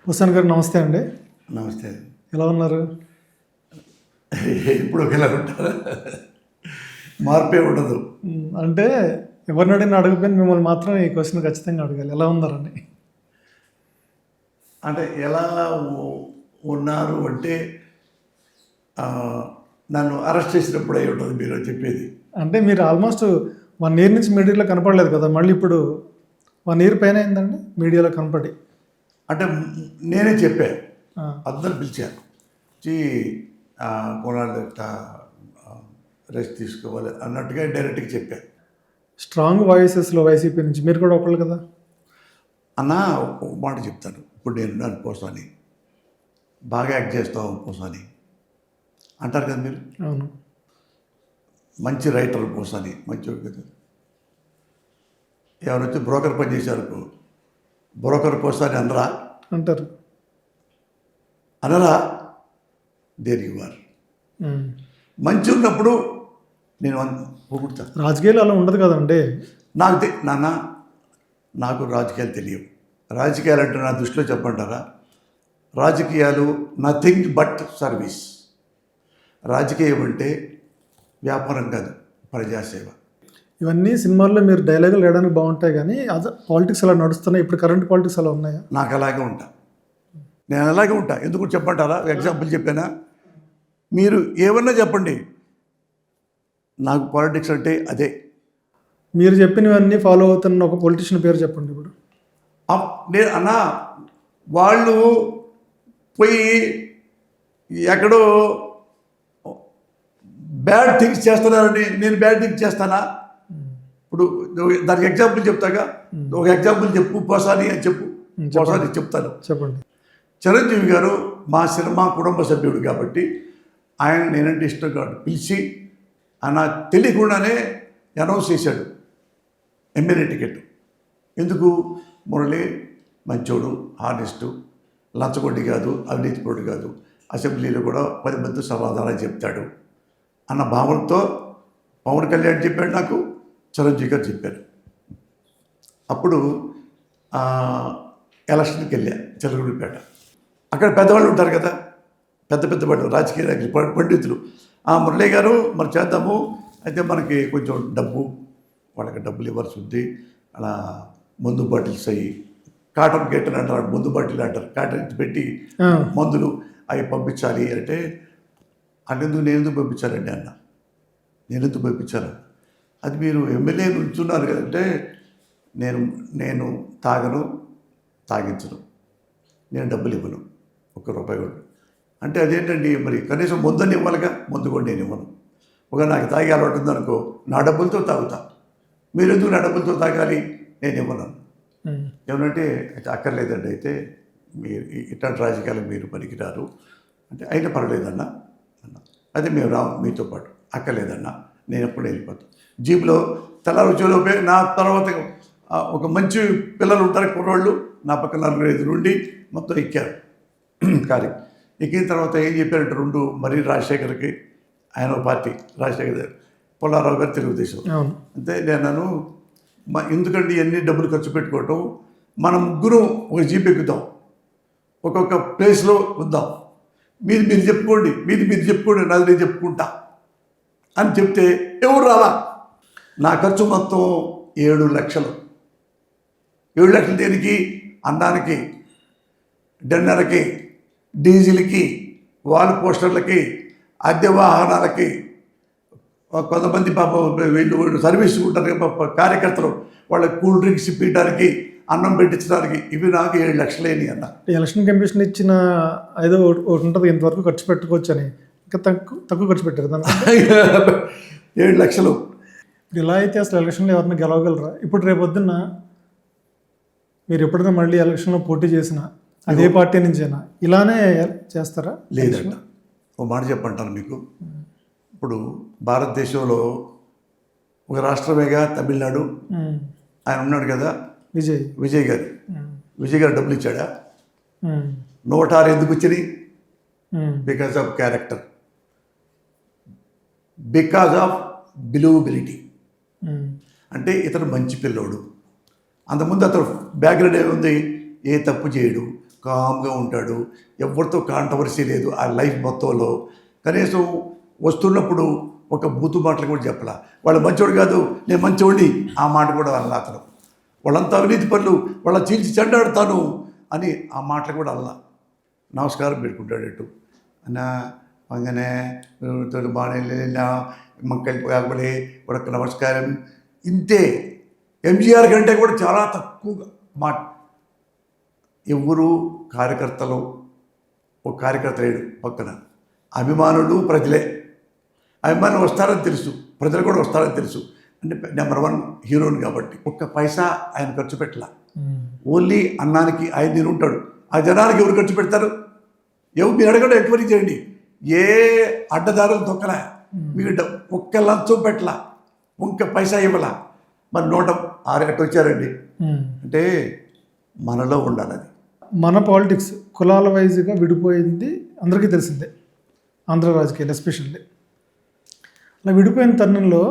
హుస్సేన్ గారు నమస్తే అండి. నమస్తే. ఎలా ఉన్నారు? ఇప్పుడు ఒకేలా ఉంటారా? మార్పే ఉండదు. అంటే ఎవరిని అడిగినా అడగకపోయినా మిమ్మల్ని మాత్రం ఈ క్వశ్చన్ ఖచ్చితంగా అడగాలి. ఎలా ఉన్నారని. అంటే ఎలా ఉన్నారు అంటే నన్ను అరెస్ట్ చేసినప్పుడు అయి ఉంటుంది మీరు చెప్పేది. అంటే మీరు ఆల్మోస్ట్ 1 year నుంచి మీడియాలో కనపడలేదు కదా, మళ్ళీ ఇప్పుడు 1 year పైన అయిందండి మీడియాలో కనపడి. అంటే నేనే చెప్పాను, అందరు పిలిచాను, కొనాలి రెస్ట్ తీసుకోవాలి అన్నట్టుగా డైరెక్ట్గా చెప్పాను. స్ట్రాంగ్ వాయిసెస్లో వైసీపీ నుంచి మీరు కూడా ఒకళ్ళు కదా అన్న. ఒక మాట చెప్తాను, ఇప్పుడు నేను నన్ను పోసాని బాగా యాక్ట్ చేస్తావు పోసాని అంటారు కదా మీరు. అవును. మంచి రైటర్ పోసాని మంచి కదా. ఎవరు వచ్చి బ్రోకర్ పని చేశారు, బ్రోకర్ పోసాని అనరా అంటారు. అనరా? There you are. మంచి ఉన్నప్పుడు నేను పొగుడుతాను. రాజకీయాలు అలా ఉండదు కదండి. నాన్న నాకు రాజకీయాలు తెలియవు. రాజకీయాలు అంటే నా దృష్టిలో చెప్పంటారా? రాజకీయాలు నథింగ్ బట్ సర్వీస్. రాజకీయం అంటే వ్యాపారం కాదు, ప్రజాసేవ. ఇవన్నీ సినిమాల్లో మీరు డైలాగులు వేయడానికి బాగుంటాయి, కానీ పాలిటిక్స్ అలా నడుస్తున్నాయి. ఇప్పుడు కరెంట్ పాలిటిక్స్ అలా ఉన్నాయా? నాకు అలాగే ఉంటా, నేను అలాగే ఉంటా. ఎందుకు చెప్పంటారా? ఎగ్జాంపుల్ చెప్పానా? మీరు ఏమన్నా చెప్పండి, నాకు పాలిటిక్స్ అంటే అదే. మీరు చెప్పినవన్నీ ఫాలో అవుతున్న ఒక పొలిటీషియన్ పేరు చెప్పండి ఇప్పుడు. నేను అన్నా, వాళ్ళు పోయి ఎక్కడో బ్యాడ్ థింగ్స్ చేస్తున్నారని నేను బ్యాడ్ థింగ్స్ చేస్తానా? ఇప్పుడు దానికి ఎగ్జాంపుల్ చెప్తాగా. ఒక ఎగ్జాంపుల్ చెప్పు, పోసాని అని చెప్పు. పోసాని చెప్తాను, చెప్పండి. చిరంజీవి గారు మా సినిమా కుటుంబ సభ్యుడు కాబట్టి ఆయన నేనంటే ఇష్టం కాదు పిలిచి ఆయన తెలియకుండానే అనౌన్స్ చేశాడు ఎమ్మెల్యే టికెట్. ఎందుకు? మురళి మంచోడు, హానెస్టు, లంచగొడ్డి కాదు, అవినీతిపరుడు కాదు, అసెంబ్లీలో కూడా 10 మంది సమాధానం చెప్తాడు అన్న భావనతో పవన్ కళ్యాణ్ చెప్పాడు, నాకు చిరంజీవి గారు చెప్పారు. అప్పుడు ఎలక్షన్కి వెళ్ళా చిలకలూరిపేట. అక్కడ పెద్దవాళ్ళు ఉంటారు కదా, పెద్ద పెద్ద వాళ్ళు, రాజకీయ నాయకులు, పండితులు. మురళి గారు మనం చేద్దాము, అయితే మనకి కొంచెం వాళ్ళకి డబ్బులు ఇవ్వాల్సి ఉంది, అలా మందు బాటిల్స్ అయ్యి కాటన్ గేటన్ అంటారు, మందు బాటిల్ అంటారు, కాటన్ పెట్టి మందులు అవి పంపించాలి అంటే, అన్నెందుకు నేను ఎందుకు పంపించాలండి అన్న. నేను ఎందుకు పంపించాను? అది మీరు ఎమ్మెల్యే నుంచున్నారు కదంటే, నేను తాగను, తాగించను, నేను డబ్బులు ఇవ్వను, ₹1 కూడా. అంటే అదేంటండి, మరి కనీసం మందుని ఇవ్వాలిగా, మందు కూడా నేను ఇవ్వను. నాకు తాగే అలవాటు ఉందనుకో, నా డబ్బులతో తాగుతా, మీరు ఎందుకు నా డబ్బులతో తాగాలి, నేను ఇవ్వను. ఏమనంటే అక్కర్లేదండి, అయితే మీరు ఇట్లాంటి రాజకీయాలకు మీరు పనికిరారు అంటే, అయినా పర్వాలేదన్నా అన్న. అదే మేము రాము మీతో పాటు. అక్కర్లేదన్నా, నేను ఎప్పుడు వెళ్ళిపోతాను. జీప్లో తెల్లారులోపే నా తర్వాత ఒక మంచి పిల్లలు ఉంటారు, కుర్రోళ్ళు, నా పక్కన 4-5 నుండి మొత్తం ఎక్కారు కారు. ఎక్కిన తర్వాత ఏం చెప్పారంటే, 2 మరి రాజశేఖర్కి, ఆయన పార్టీ రాజశేఖర్, పుల్లారావు గారు తెలుగుదేశం. అంతే నేను ఎందుకంటే ఎన్ని డబ్బులు ఖర్చు పెట్టుకోవటం, మనం ముగ్గురు ఒక జీప్ ఎక్కుతాం, ఒక్కొక్క ప్లేస్లో ఉందాం, మీరు చెప్పుకోండి, మీరు చెప్పుకోండి, నాది నేను చెప్పుకుంటా అని చెప్తే ఎవరు రాలా. నా ఖర్చు మొత్తం 7 లక్షలు. 7 లక్షలు దేనికి? అన్నానికి, డిన్నర్కి, డీజిల్కి, వాల్ పోస్టర్లకి, అద్దె వాహనాలకి, కొంతమంది వీళ్ళు సర్వీస్ ఉంటారు కార్యకర్తలు, వాళ్ళకి కూల్ డ్రింక్స్ ఇప్పించడానికి, అన్నం పెట్టించడానికి, ఇవి నాకు 7 లక్షలేని అన్న. ఎలక్షన్ కమిషన్ ఇచ్చిన ఏదో ఒకటి ఉంటుంది, ఇంతవరకు ఖర్చు పెట్టుకోవచ్చు అని, ఇంకా తక్కువ ఖర్చు పెట్టారు దాన్ని. 7 లక్షలు. ఇలా అయితే అసలు ఎలక్షన్లో ఎవరిని గెలవగలరా? ఇప్పుడు రేపొద్దున్న మీరు ఎప్పుడైనా మళ్ళీ ఎలక్షన్లో పోటీ చేసినా అదే పార్టీ నుంచైనా ఇలానే చేస్తారా? లేదంట. ఒక మాట చెప్పంటాను మీకు. ఇప్పుడు భారతదేశంలో ఒక రాష్ట్రమేగా తమిళనాడు, ఆయన ఉన్నాడు కదా విజయ్ గారు. విజయ్ గారు డబ్బులు ఇచ్చాడా? 106 ఎందుకు వచ్చినాయి? Because of character, because of believability. అంటే ఇతను మంచి పిల్లోడు, అంతకుముందు అతను బ్యాక్గ్రౌండ్ ఏముంది, ఏ తప్పు చేయడు, కామ్గా ఉంటాడు, ఎవరితో కాంట్రవర్సీ లేదు ఆ లైఫ్ మొత్తంలో. కనీసం వస్తున్నప్పుడు ఒక బూతు మాటలు కూడా చెప్పలా. వాళ్ళు మంచోడు కాదు, నేను మంచోడిని, ఆ మాట కూడా అల్లా అతను. వాళ్ళంతా అవినీతి పనులు, వాళ్ళ చీల్చి చెండాడుతాను అని ఆ మాటలు కూడా అల్లా. నమస్కారం పెట్టుకుంటాడు ఎటు అన్న അങ്ങനെ బాణీల మక్కలు పోయాకులే ఒక నమస్కారం, ఇంతే. ఎంజీఆర్ కంటే కూడా చాలా తక్కువగా మాట. ఎవరు కార్యకర్తలు, ఒక కార్యకర్త లేడు పక్కన, అభిమానులు ప్రజలే. అభిమానులు వస్తారని తెలుసు, ప్రజలు కూడా వస్తారని తెలుసు. అంటే నెంబర్ 1 హీరోని కాబట్టి ఒక్క పైసా ఆయన ఖర్చు పెట్టాల. ఓన్లీ అన్నానికి ఆయన నేను ఉంటాడు. ఆ జనానికి ఎవరు ఖర్చు పెడతారు? మీరు అడగడం ఎంక్వైరీ చేయండి. ఏ అడ్డదారులు తొక్కలా, మీకు ఒక్క లంచం పెట్టలా, ఒక్క పైసా ఇవ్వలా. మరి 106 అట్టు వచ్చారండి. అంటే మనలో ఉండాలి అది. మన పాలిటిక్స్ కులాల వైజ్గా విడిపోయింది అందరికీ తెలిసిందే, ఆంధ్ర రాజకీయాలు ఎస్పెషల్లీ. అలా విడిపోయిన తరుణంలో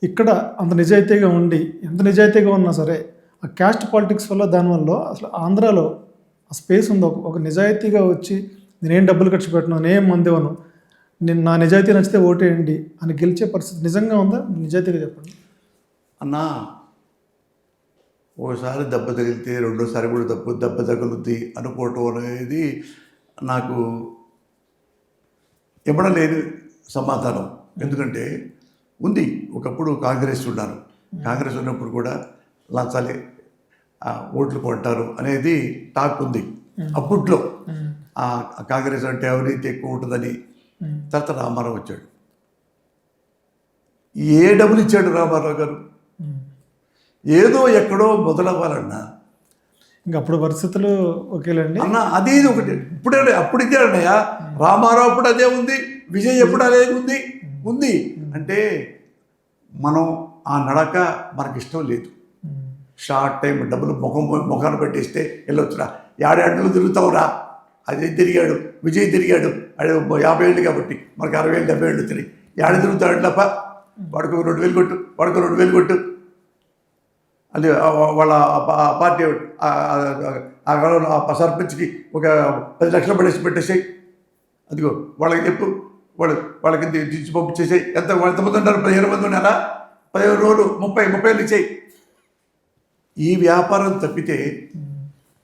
ఇక్కడ అంత నిజాయితీగా ఉండి, ఎంత నిజాయితీగా ఉన్నా సరే ఆ క్యాస్ట్ పాలిటిక్స్ వల్ల, దానివల్ల అసలు ఆంధ్రాలో ఆ స్పేస్ ఉందో, ఒక నిజాయితీగా వచ్చి నేనేం డబ్బులు ఖర్చు పెట్టను, నేనేం మందేవను, నేను నా నిజాయితీ నచ్చితే ఓటేయండి అని గెలిచే పరిస్థితి నిజంగా ఉందా? నిజాయితీగా చెప్పండి అన్నా. ఒకసారి దెబ్బ తగిలితే రెండోసారి కూడా దెబ్బ తగులుద్ది అనుకోవటం అనేది నాకు ఎప్పుడ లేని సమాధానం. ఎందుకంటే ఉంది, ఒకప్పుడు కాంగ్రెస్ ఉన్నాను, కాంగ్రెస్ ఉన్నప్పుడు కూడా లంచాలే ఓట్లు కొంటారు అనేది టాక్ ఉంది అప్పట్లో. కాంగ్రెస్ అంటే అవినీతి ఎక్కువ ఉంటుందని. తర్వాత రామారావు వచ్చాడు. ఏ డబ్బులు ఇచ్చాడు రామారావు గారు? ఏదో ఎక్కడో మొదలవ్వాలన్నా ఇంకా అప్పుడు పరిస్థితులు ఒకేలండి అన్న. అదే ఒకటి అప్పుడు ఇచ్చాడన్నయ్య. రామారావు అప్పుడు అదే ఉంది, విజయ్ ఎప్పుడు అదే ఉంది. అంటే మనం ఆ నడక మనకి ఇష్టం లేదు. షార్ట్ టైం డబ్బులు ముఖాన్ని పెట్టేస్తే వెళ్ళొచ్చురా, 50 అడుగులు తిరుగుతావురా. అదే తిరిగాడు, విజయ్ తిరిగాడు, అది 50 ఏళ్ళు కాబట్టి, మనకి 60 ఏళ్ళు 70 ఏళ్ళు తిరిగి 50 తిరుగుతాడు తప్ప. వాడికి 2,000 కొట్టు, వాడికి 2,000 కొట్టు. అది వాళ్ళ పార్టీ ఆ సర్పంచ్కి ఒక 10 లక్షలు పెట్టేసాయి. అదిగో వాళ్ళకి చెప్పు, వాళ్ళకి తెచ్చి పంపించేసాయి. ఎంతమంది ఉన్నారు? 15 మంది ఉన్నారా? 15 రోజులు 30 ఏళ్ళు ఇచ్చాయి. ఈ వ్యాపారం తప్పితే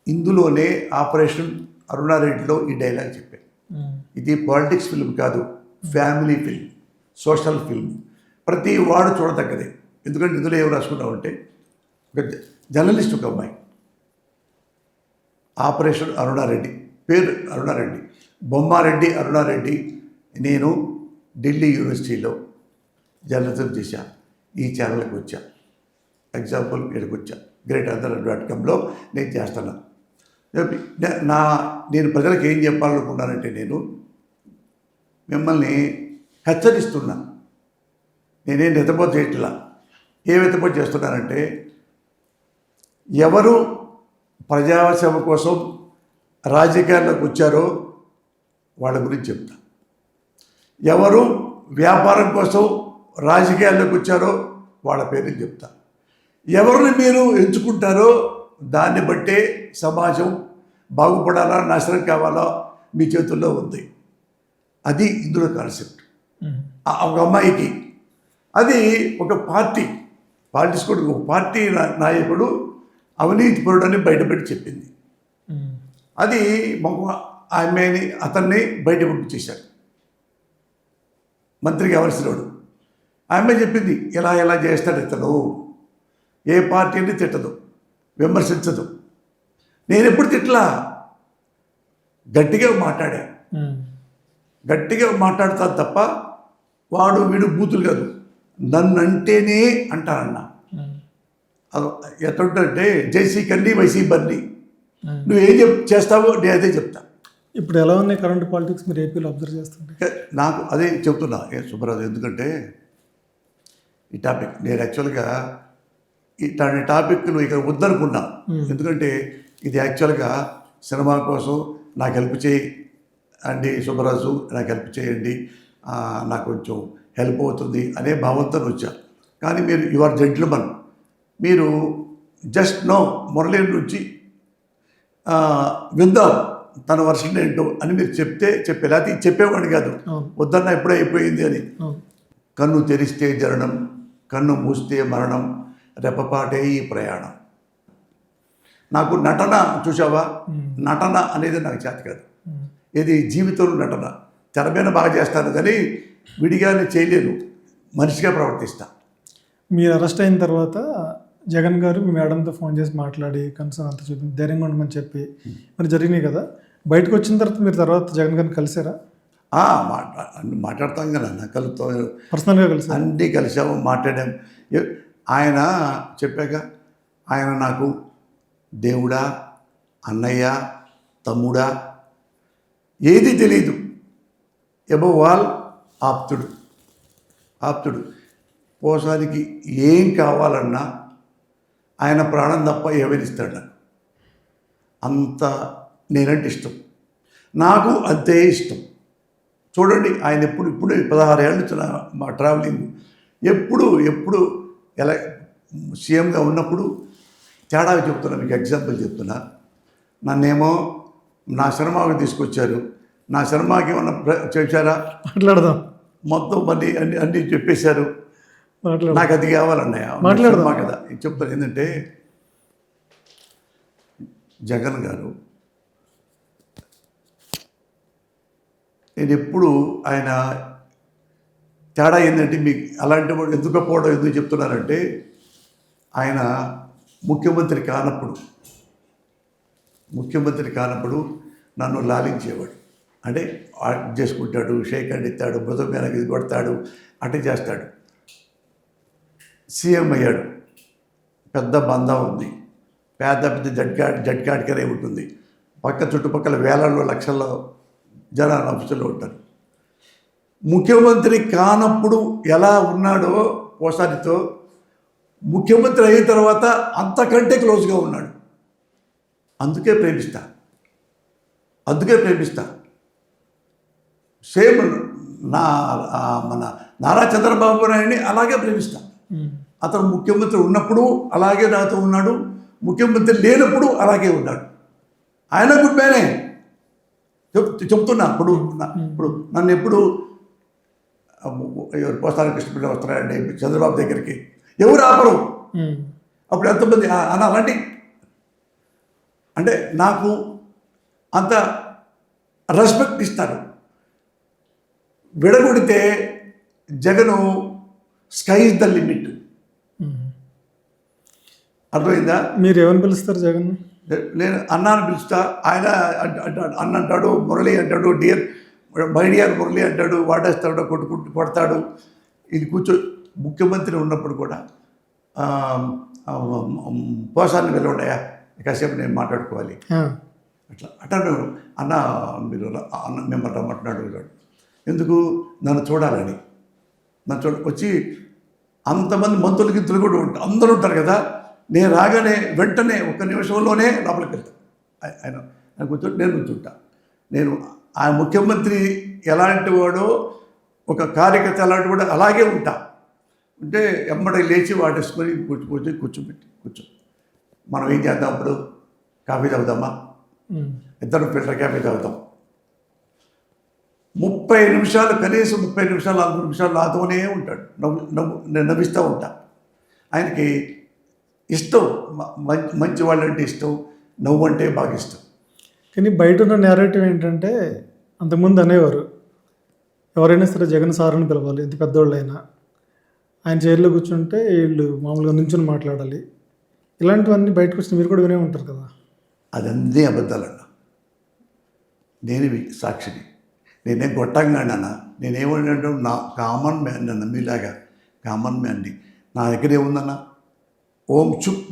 ఇందులోనే ఆపరేషన్ అరుణారెడ్డిలో ఈ డైలాగ్ చెప్పాను. ఇది పాలిటిక్స్ ఫిల్మ్ కాదు, ఫ్యామిలీ ఫిల్మ్, సోషల్ ఫిల్మ్. ప్రతి వాడు చూడదగ్గదే. ఎందుకంటే ఇందులో ఏం రాసుకున్నావు అంటే, ఒక జర్నలిస్ట్, ఒక అమ్మాయి, ఆపరేషన్ అరుణారెడ్డి, పేరు అరుణారెడ్డి, బొమ్మారెడ్డి అరుణారెడ్డి. నేను ఢిల్లీ యూనివర్సిటీలో జర్నలిజం చేశా, ఈ ఛానల్కి వచ్చా. ఎగ్జాంపుల్ ఇక్కడికి వచ్చా, greatanandra.comలో నేను చేస్తున్నాను. నేను ప్రజలకు ఏం చెప్పాలనుకున్నానంటే, నేను మిమ్మల్ని హెచ్చరిస్తున్నాను. నేనేం వెతపోత చేయట్లా. ఏ వెతపోత చేస్తున్నానంటే, ఎవరు ప్రజాసేవ కోసం రాజకీయాల్లోకి వచ్చారో వాళ్ళ గురించి చెప్తా. ఎవరు వ్యాపారం కోసం రాజకీయాల్లోకి వచ్చారో వాళ్ళ పేర్లు చెప్తా. ఎవరిని మీరు ఎంచుకుంటారో దాన్ని బట్టే సమాజం బాగుపడాలా, నాశనం కావాలా మీ చేతుల్లో ఉంది. అది ఇందులో కాన్సెప్ట్. ఒక అమ్మాయికి అది ఒక పార్టీస్ కూడా, ఒక పార్టీ నాయకుడు అవినీతిపరుడని బయటపెట్టి చెప్పింది. అది అతన్ని బయట పంపించేశారు, మంత్రికి ఎవరిసినోడు. ఆమె చెప్పింది, ఎలా చేస్తాడు ఇతను, ఏ పార్టీని తిట్టదు, విమర్శించదు. నేను ఎప్పుడు తిట్లా, గట్టిగా మాట్లాడతాను తప్ప వీడు బూతులు కాదు. నన్నంటేనే అంటానన్న. ఎట్లుంటే జైసీ కన్నీ వైసీ బన్నీ, నువ్వేం చేస్తావో నేను అదే చెప్తా. ఇప్పుడు ఎలా ఉన్నాయి కరెంట్ పాలిటిక్స్ మీరు ఏపీలో అబ్జర్వ్ చేస్తుంటే? నాకు అదే చెప్తున్నా సుబ్బారావు. ఎందుకంటే ఈ టాపిక్ నేను యాక్చువల్గా ఇట్లాంటి టాపిక్ నువ్వు ఇక్కడ వద్దనుకున్నా. ఎందుకంటే ఇది యాక్చువల్గా సినిమా కోసం నాకు హెల్ప్ చేయి అండి సుబ్బరాజు, నాకు హెల్ప్ చేయండి, నాకు కొంచెం హెల్ప్ అవుతుంది అనే భావంతో వచ్చా. కానీ మీరు యు ఆర్ జెంటిల్మన్. మీరు జస్ట్ నో మురళీ నుంచి విందాం తన వర్షన్ ఏంటో అని మీరు చెప్పే లేకపోతే ఇది చెప్పేవాడిని కాదు, అవును. వద్దన్న ఎప్పుడో అయిపోయింది అని. అవును. కన్ను తెరిస్తే జననం, కన్ను మూస్తే మరణం, రెప్పపాటే ఈ ప్రయాణం. నాకు నటన చూసావా, నటన అనేది నాకు చేత కాదు. ఇది జీవితంలో నటన తెర మీద బాగా చేస్తాను కానీ విడిగానే చేయలేను, మనిషిగా ప్రవర్తిస్తా. మీరు అరెస్ట్ అయిన తర్వాత జగన్ గారు మీ మేడంతో ఫోన్ చేసి మాట్లాడి కన్సర్న్ అంతా చూపించి ధైర్యంగా ఉండమని చెప్పి మరి జరిగినాయి కదా. బయటకు వచ్చిన తర్వాత మీరు తర్వాత జగన్ గారిని కలిసారా? అన్ని మాట్లాడతాం కదా అన్న, కలుపుతాం, పర్సనల్గా కలిసారా? అన్నీ కలిసాము, మాట్లాడాం. ఆయన చెప్పాక ఆయన నాకు దేవుడా, అన్నయ్య, తమ్ముడా ఏది తెలీదు, అబవ్ ఆల్ ఆప్తుడు. పోసానికి ఏం కావాలన్నా ఆయన ప్రాణం తప్ప ఏమైనా ఇస్తాడు నాకు. అంత నేనంటే ఇష్టం, నాకు అంతే ఇష్టం. చూడండి ఆయన ఇప్పుడు 16 ఏళ్ళ నుంచి మా ట్రావెలింగ్ ఎప్పుడు ఎలా సీఎంగా ఉన్నప్పుడు తేడా చెప్తున్నా, మీకు ఎగ్జాంపుల్ చెప్తున్నా. నన్నేమో నా సినిమాకి తీసుకొచ్చారు, నా సినిమాకి ఏమన్నా చేశారా? మాట్లాడదాం. మొత్తం అన్నీ చెప్పేశారు. నాకు అది కావాలన్నయ్య, సినిమా కదా చెప్తాను. ఏంటంటే జగన్ గారు నేను ఎప్పుడు ఆయన తేడా ఏంటంటే, మీకు అలాంటి వాడు ఎందుకు చెప్తున్నారంటే, ఆయన ముఖ్యమంత్రి కానప్పుడు నన్ను లాలించేవాడు. అంటే చేసుకుంటాడు, షేక్ హ్యాండ్ ఇస్తాడు, భుజం మీద ఇది కొడతాడు, అటే చేస్తాడు. సీఎం అయ్యాడు, పెద్ద బంధం ఉంది, పెద్ద జడ్కాడికరే ఉంటుంది, చుట్టుపక్కల వేలల్లో లక్షల్లో జనాలు ఆఫీసులో ఉంటారు. ముఖ్యమంత్రి కానప్పుడు ఎలా ఉన్నాడో పోసారితో, ముఖ్యమంత్రి అయిన తర్వాత అంతకంటే క్లోజ్గా ఉన్నాడు. అందుకే ప్రేమిస్తా. సేమ్ మన నారా చంద్రబాబు నాయుడిని అలాగే ప్రేమిస్తా. అతను ముఖ్యమంత్రి ఉన్నప్పుడు అలాగే నాతో ఉన్నాడు, ముఖ్యమంత్రి లేనప్పుడు అలాగే ఉన్నాడు. ఆయన గుడ్ మ్యానే చెప్తున్నా. ఇప్పుడు నన్ను ఎప్పుడు పోసాని కృష్ణపల్లి వస్తున్నారండి చంద్రబాబు దగ్గరికి, ఎవరు ఆపరు. అప్పుడు ఎంతమంది అలాంటి అంటే నాకు అంత రెస్పెక్ట్ ఇస్తారు. విడగొడితే Jagan sky is the limit. అర్థమైందా? మీరు ఏమని పిలుస్తారు జగన్? నేను అన్నాను పిలుస్తా. ఆయన అన్న అంటాడు, మురళి అంటాడు, మై డియర్ మురళి అంటాడు, వాడేస్తాడు, కొడతాడు. ఇది ముఖ్యమంత్రి ఉన్నప్పుడు కూడా పోసాన్ని వెళ్ళండియా, కాసేపు నేను మాట్లాడుకోవాలి అట్లా అంటాడు. అన్న మీరు మిమ్మల్ని రమ్మంటున్నాడు. ఎందుకు? నన్ను చూడాలని. వచ్చి అంతమంది మంత్రులు గిత్తులు కూడా ఉంటారు, అందరూ ఉంటారు కదా. నేను రాగానే వెంటనే 1 నిమిషంలోనే లోపలికి వెళ్తాను. ఆయన కూర్చొని నేను కూర్చుంటా. నేను ఆ ముఖ్యమంత్రి ఎలాంటి వాడో, ఒక కార్యకర్త ఎలాంటి వాడో అలాగే ఉంటా. అంటే ఎమ్మడి లేచి వాటేసుకొని కూర్చో. మనం ఏం చేద్దాం, అప్పుడు కాఫీ తాగుదామా, ఇద్దరు ఫిల్టర్ కాఫీ తాగుతాం. 30 నిమిషాలు, కనీసం 30 నిమిషాలు 40 నిమిషాలు నాతోనే ఉంటాడు. నేను నవ్విస్తూ ఉంటా. ఆయనకి ఇష్టం, మంచి వాళ్ళంటే ఇష్టం, నవ్వు అంటే బాగా ఇష్టం. కానీ బయట ఉన్న నేరేటివ్ ఏంటంటే, అంతకుముందు అనేవారు ఎవరైనా సరే జగన్ సార్ అని పిలవాలి, ఎంత పెద్దోళ్ళైనా. ఆయన చైర్లో కూర్చుంటే వీళ్ళు మామూలుగా నుంచుని మాట్లాడాలి. ఇలాంటివన్నీ బయటకు వచ్చి మీరు కూడా వినే ఉంటారు కదా. అదన్నీ అబద్ధాలన్నా. నేను సాక్షిని. నేనేం కొట్టంగా అన్న. నేనేమంటే నా కామన్ మ్యాన్ అన్న, మీలాగా కామన్ మ్యాన్ని. నా దగ్గర ఏముందన్నా,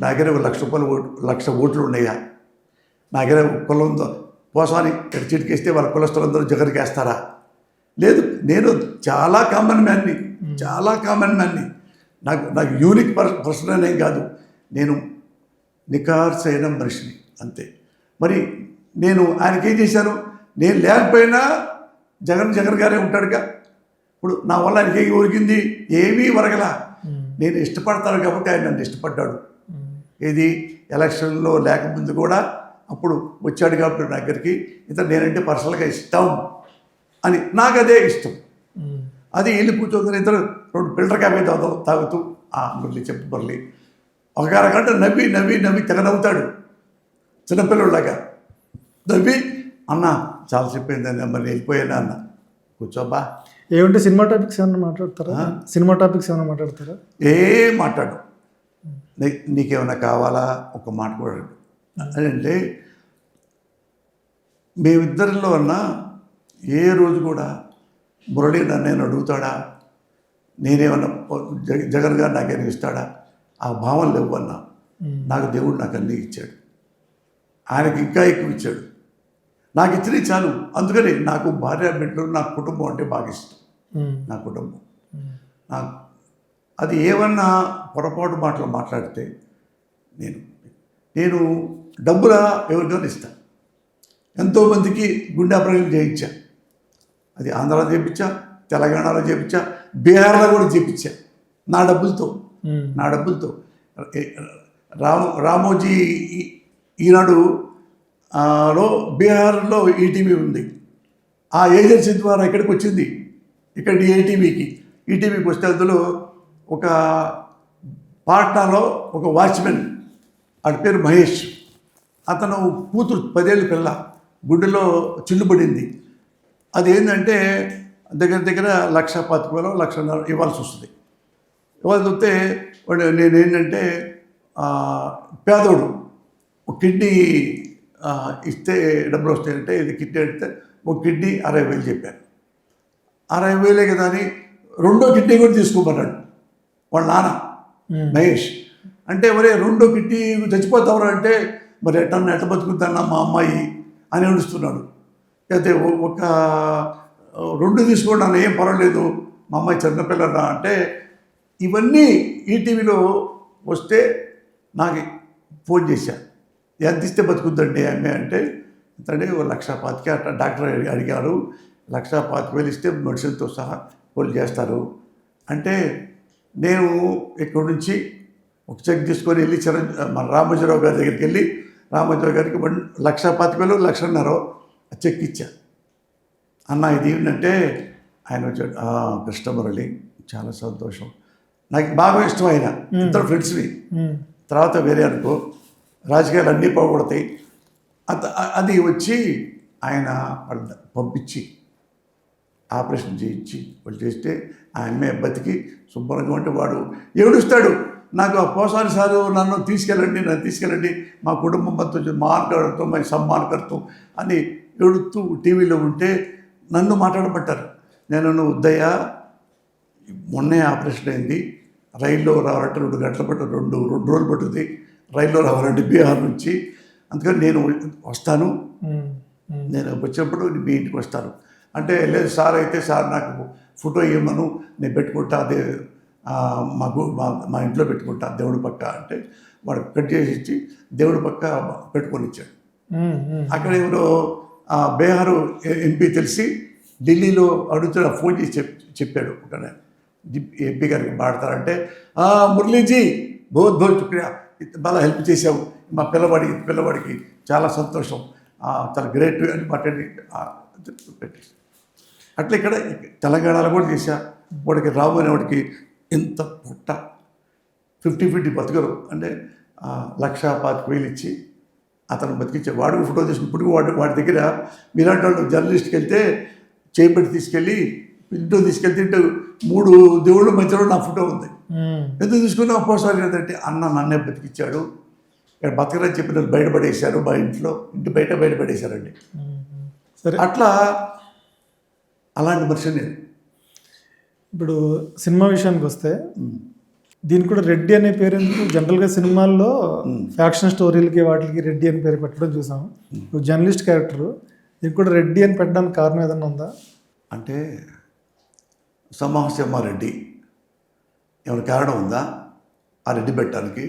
నా దగ్గర 1,00,000 రూపాయలు 1,00,000 ఓట్లు ఉన్నాయా? నా దగ్గర కులంతో పోసాని చిటికేస్తే వాళ్ళ కులస్తులందరూ జగన్కి వేస్తారా? లేదు. నేను చాలా కామన్ మ్యాన్ని. నాకు యూనిక్ పర్సన్ అనేం కాదు. నేను నికార్సైన మనిషిని, అంతే. మరి నేను ఆయనకేం చేశాను? నేను లేకపోయినా జగన్ గారే ఉంటాడుగా. ఇప్పుడు నా వల్ల ఆయనకి ఏమి ఒరిగింది? ఏమీ ఒరగలా. నేను ఇష్టపడతాను కాబట్టి ఆయన నన్ను ఇష్టపడ్డాడు. ఇది ఎలక్షన్లో లేకముందు కూడా అప్పుడు వచ్చాడు కాబట్టి నా దగ్గరికి ఇతను నేనంటే పర్సనల్గా ఇష్టం అని నాకు అదే ఇష్టం. అది వెళ్ళి కూర్చోగానే ఇద్దరు 2 ఫిల్టర్ కాఫీ తాగుతూ మురళి చెప్పు మురళి ఒక అరగంట నవ్వి నవ్వి నవ్వి తెగ నవ్వుతాడు చిన్నపిల్లలాగా నవ్వి అన్న చాలా చెప్పిందని మరి వెళ్ళిపోయాను అన్న కూర్చోబ్బా ఏమంటే సినిమా టాపిక్స్ ఏమైనా మాట్లాడతారా? సినిమా టాపిక్స్ ఏమైనా మాట్లాడతారా? మాట్లాడు నీకేమైనా కావాలా ఒక మాట కూడా అదంటే మేమిద్దరిలో అన్నా ఏ రోజు కూడా మురళి నన్ను అడుగుతాడా, నేనేమన్నా జగన్ గారు నాకేమైనా ఇస్తాడా, ఆ భావం లేవు అన్నా. నాకు దేవుడు నాకు అన్నీ ఇచ్చాడు, ఆయనకి ఇంకా ఎక్కువ ఇచ్చాడు. నాకు ఇచ్చినవి చాలు. అందుకని నాకు భార్య బిడ్డలు నా కుటుంబం అంటే బాగా ఇష్టం. నా కుటుంబం నాకు అది ఏమన్నా పొరపాటు మాటలు మాట్లాడితే నేను డబ్బులా ఎవరికైనా ఇస్తాను. ఎంతోమందికి గుండె ఆపరేషన్ చేయించా. అది ఆంధ్రాలో చేయించా, తెలంగాణలో చేయించా, బీహార్లో కూడా చేయించా నా డబ్బులతో. రామోజీ ఈనాడు లో బీహార్లో ఈటీవీ ఉంది. ఆ ఏజెన్సీ ద్వారా ఇక్కడికి వచ్చింది. ఇక్కడ ఈటీవీకి వస్తే అందులో ఒక పాట్నాలో ఒక వాచ్మెన్, వాడి పేరు మహేష్, అతను కూతురు 10 ఏళ్ళ పిల్ల గుండెలో చిల్లుబడింది. అది ఏంటంటే దగ్గర 1,25,000 1,50,000 ఇవ్వాల్సి వస్తుంది. ఇవ్వాల్సి వస్తే నేనేంటంటే పేదోడు ఒక కిడ్నీ ఇస్తే డబ్బులు వస్తాయంటే ఇది కిడ్నీ అడిగితే ఒక కిడ్నీ 60,000 చెప్పాను. 60,000 కదా అని 2వ కిడ్నీ కూడా తీసుకోమన్నాడు వాళ్ళ నాన్న మహేష్. అంటే మరే 2వ కిడ్నీ చచ్చిపోతావు అంటే మరి ఎట్ట బతుకుతాన్నా మా అమ్మాయి అని ఏడుస్తున్నాడు. అయితే ఒక 2 తీసుకోండి అన్న, ఏం పర్వాలేదు, మా అమ్మాయి చిన్నపిల్లరా అంటే ఇవన్నీ ఈటీవీలో వస్తే నాకు ఫోన్ చేశా. ఎంత ఇస్తే బతుకుద్దండి ఆమె అంటే ఇతడే 1,25,000 అట్లా డాక్టర్ అడిగారు. 1,25,000 ఇస్తే మెడిసిన్తో సహా వాళ్ళు చేస్తారు అంటే నేను ఇక్కడ నుంచి ఒక చెక్ తీసుకొని వెళ్ళి మన రామోజీరావు గారి దగ్గరికి వెళ్ళి రామోజీరావు గారికి 1,25,000 1,50,000 చెక్ ఇచ్చా. అన్న ఇది ఏంటంటే ఆయన వచ్చాడు, కృష్ణమురళి చాలా సంతోషం, నాకు బాగా ఇష్టం ఆయన, ఇద్దరు ఫ్రెండ్స్ని. తర్వాత వేరే అనుకో రాజకీయాలు అన్నీ పోగొడతాయి. అది వచ్చి ఆయన పంపించి ఆపరేషన్ చేయించి వాళ్ళు చేస్తే ఆయనే బతికి శుభ్రంగా ఉంటే వాడు ఏడుస్తాడు. నాకు ఆ పోసాని సారు నన్ను తీసుకెళ్ళండి, మా కుటుంబం మొత్తం మానకర్తం మై సమ్మానకర్తం అని ఏడుస్తూ టీవీలో ఉంటే నన్ను మాట్లాడబట్టారు. నువ్వు ఉద్దయ్య మొన్నే ఆపరేషన్ అయింది, రైల్లో రావాలంటే 2 గంటలు పట్టు 2 రోజులు పట్టుద్ది రైల్లో రావాలంటే బీహార్ నుంచి, అందుకని నేను వస్తాను, నేను వచ్చినప్పుడు మీ ఇంటికి వస్తాను అంటే లేదు సార్, అయితే సార్ నాకు ఫోటో ఇవ్వమను, నేను పెట్టుకుంటా, అదే మా ఇంట్లో పెట్టుకుంటా దేవుడి పక్క అంటే వాడు కట్ చేసి ఇచ్చి దేవుడి పక్క పెట్టుకొని ఇచ్చాడు. అక్కడ ఎవరో బీహారు ఎంపీ తెలిసి ఢిల్లీలో అడుగుతున్న ఫోన్ చేసి చెప్పాడు ఒక ఎంపీ గారికి మాట్లాడతారంటే మురళీజీ बहुत शुक्रिया, బాగా హెల్ప్ చేసావు మా పిల్లవాడికి చాలా సంతోషం, చాలా గ్రేట్ అని మాట్లాడి పెట్టేసి అట్లా ఇక్కడ తెలంగాణలో కూడా చేశా. వాడికి రాము అనేవాడికి ఎంత పుట్ట 50-50 బతకరు అంటే 1,25,000 ఇచ్చి అతను బతికించాడు. వాడికి ఫోటో తీసుకుని ఇప్పుడు వాడి దగ్గర మీలాంటి వాళ్ళు జర్నలిస్ట్కి వెళ్తే చేపెట్టి తీసుకెళ్ళి ఇంట్లో తీసుకెళ్తే 3 దేవుళ్ళ మధ్యలో నా ఫోటో ఉంది. ఎందుకు తీసుకున్నా పోసాలి కదంటే అన్న నన్నే బతికిచ్చాడు, ఇక్కడ బతకరని చెప్పి బయటపడేశారు, మా ఇంటి బయటపడేశారండి. సరే, అట్లా అలాంటి మనిషి నేను. ఇప్పుడు సినిమా విషయానికి వస్తే దీనికి కూడా రెడ్డి అనే పేరు ఎందుకు? జనరల్గా సినిమాల్లో ఫ్యాక్షన్ స్టోరీలకి వాటికి రెడ్డి అని పేరు పెట్టడం చూసాం. జర్నలిస్ట్ క్యారెక్టరు దీనికి కూడా రెడ్డి అని పెట్టడానికి కారణం ఏదన్నా ఉందా? అంటే సమరసింహారెడ్డి ఏమైనా కారణం ఉందా ఆ రెడ్డి పెట్టడానికి?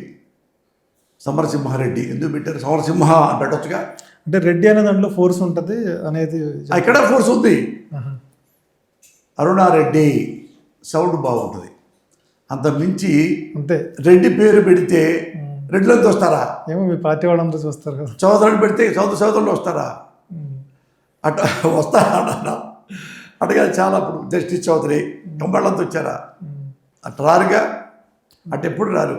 సమరసింహారెడ్డి ఎందుకు పెట్టారు? సమరసింహ పెట్టచ్చుగా. అంటే రెడ్డి అనే దాంట్లో ఫోర్స్ ఉంటుంది అనేది ఇక్కడ ఫోర్స్ ఉంది. అరుణారెడ్డి సౌండ్ బాగుంటుంది, అంత మించి అంతే. రెడ్డి పేరు పెడితే రెడ్లంతా వస్తారా? ఏమో మీ పార్టీ వాళ్ళందరూ చూస్తారు కదా. చౌదరుని పెడితే చౌదరులు వస్తారా? అట్లా వస్తారా అన్నా అటుగా చాలా. ఇప్పుడు జస్టిస్ చౌదరి కంబాళ్ళంతా వచ్చారా? అట్లా రారుగా, అటు ఎప్పుడు రారు.